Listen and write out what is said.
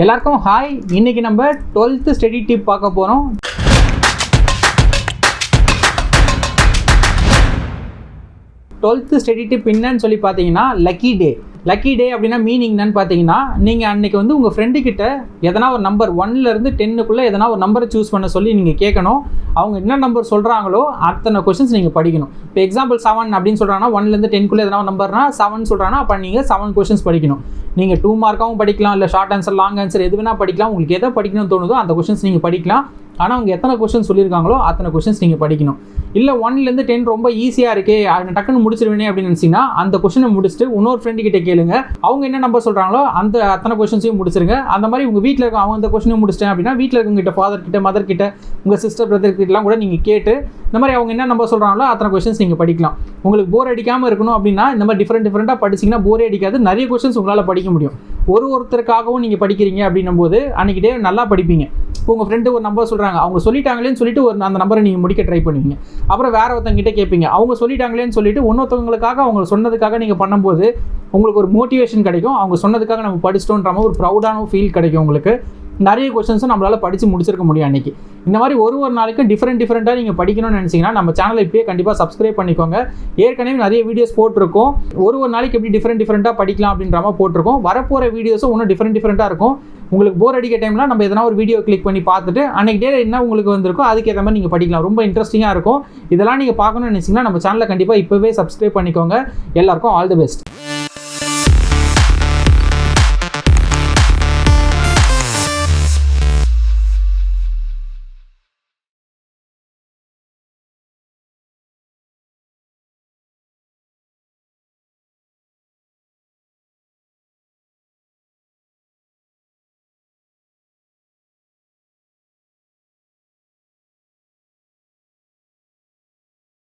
எல்லாருக்கும் ஹாய். இன்னைக்கு நம்ம 12th ஸ்டடி டிப் பார்க்க போகிறோம். ஸ்டடி டிப் என்னன்னு சொல்லி பார்த்தீங்கன்னா லக்கி டே அப்படின்னா மீனிங் என்னன்னு பார்த்தீங்கன்னா, நீங்கள் அன்றைக்கி வந்து உங்கள் ஃப்ரெண்டு கிட்ட எதனா ஒரு நம்பர் 1லேருந்து 10க்குள்ளே எதனா ஒரு நம்பரை சூஸ் பண்ண சொல்லி நீங்கள் கேட்கணும். அவங்க என்ன நம்பர் சொல்கிறாங்களோ அத்தனை கொஷின்ஸ் நீங்கள் படிக்கணும். இப்போ எக்ஸாம்பிள் 7 அப்படின்னு சொல்கிறாங்கன்னா 1லேருந்து 10க்குள்ளே எதனா ஒரு நம்பர்னா 7 சொல்கிறாங்கன்னா அப்போ நீங்கள் 7 கொஷின்ஸ் படிக்கணும். நீங்கள் 2 மார்க்காகவும் படிக்கலாம், இல்லை ஷார்ட் ஆன்சர் லாங் ஆன்சர் எது வேணால் படிக்கலாம். உங்களுக்கு எதை படிக்கணும்னு தோணுதோ அந்த கொஷின்ஸ் நீங்கள் படிக்கலாம். ஆனால் அவங்க எத்தனை கொஷின் சொல்லியிருக்காங்களோ அத்தனை கொஷின்ஸ் நீங்கள் படிக்கணும். இல்லை 1லேருந்து 10 ரொம்ப ஈஸியாக இருக்கே, அதை டக்குன்னு முடிச்சிருவேனே அப்படின்னு நினச்சிங்கன்னா அந்த கொஷினை முடிச்சுட்டு இன்னொரு ஃப்ரெண்டு கிட்ட கேளுங்க. அவங்க என்ன நம்பர் சொல்கிறாங்களோ அந்த அத்தனை கொஷின்ஸையும் முடிச்சிருங்க. அந்த மாதிரி உங்கள் வீட்டில் இருக்க அவங்க அந்த கொஷினையும் முடிச்சிட்டேன் அப்படின்னா வீட்டில் இருக்கவங்ககிட்ட ஃபாதர் கிட்ட, மதர் கிட்ட, உங்கள் சிஸ்டர் பிரதர் கிட்டலாம் கூட நீங்கள் கேட்டு இந்த மாதிரி அவங்க என்ன நம்பர் சொல்கிறாங்களோ அத்தனை கொஷின்ஸ் நீங்கள் படிக்கலாம். உங்களுக்கு போர் அடிக்காமல் இருக்கணும் அப்படின்னா இந்த மாதிரி டிஃப்ரெண்ட்டாக படிச்சிங்கன்னா போரே அடிக்காது. நிறைய கொஷின்ஸ் உங்களால் படிக்க முடியும். ஒருத்தருக்காகவும் நீங்கள் படிக்கிறீங்க அப்படின்னும் போது அன்றைக்கி டே நல்லா படிப்பீங்க. இப்போ உங்கள் ஃப்ரெண்டு ஒரு நம்பர் சொல்கிறாங்க, அவங்க சொல்லிட்டாங்களேன்னு சொல்லிட்டு அந்த நம்பரை நீங்கள் முடிக்க ட்ரை பண்ணுவீங்க. அப்புறம் வேறு ஒருத்தங்கிட்ட கேட்பீங்க, அவங்க சொல்லிட்டாங்களேன்னு சொல்லிட்டு இன்னொருத்தவங்களுக்காக அவங்க சொன்னதுக்காக நீங்கள் பண்ணும்போது உங்களுக்கு ஒரு மோட்டிவேஷன் கிடைக்கும். அவங்க சொன்னதுக்காக நம்ம படிச்சிட்டோன்ற மாதிரி ஒரு ப்ரௌடான ஃபீல் கிடைக்கும். உங்களுக்கு நிறைய கொஸ்டின்ஸும் நம்மளால் படித்து முடிச்சிருக்க முடியும் அன்றைக்கி. இந்த மாதிரி ஒரு நாளைக்கு டிஃப்ரெண்ட்டாக நீங்கள் படிக்கணும்னு நினச்சிங்கன்னா நம்ம சேனலை இப்போயே கண்டிப்பாக சப்ஸ்கிரைப் பண்ணிக்கோங்க. ஏற்கனவே நிறைய வீடியோஸ் போட்டிருக்கோம். ஒரு நாளைக்கு எப்படி டிஃப்ரெண்ட்டாக படிக்கலாம் அப்படின்ற மாதிரி போட்டிருக்கோம். வரப்போகிற வீடியோஸும் இன்னும் டிஃப்ரெண்ட்டாக இருக்கும். உங்களுக்கு போர் அடிக்க டைமில் நம்ம எதனா ஒரு வீடியோ கிளிக் பண்ணி பார்த்துட்டு அன்றைக்கி டே என்ன உங்களுக்கு வந்திருக்கோ அதுக்கேற்ற மாதிரி நீங்கள் படிக்கலாம். ரொம்ப இன்ட்ரெஸ்டிங்காக இருக்கும். இதெல்லாம் நீங்கள் பார்க்கணும்னு நினச்சிங்கன்னா நம்ம சேனலை கண்டிப்பாக இப்போவே சப்ஸ்கிரைப் பண்ணிக்கோங்க. எல்லாருக்கும் ஆல் தி பெஸ்ட்.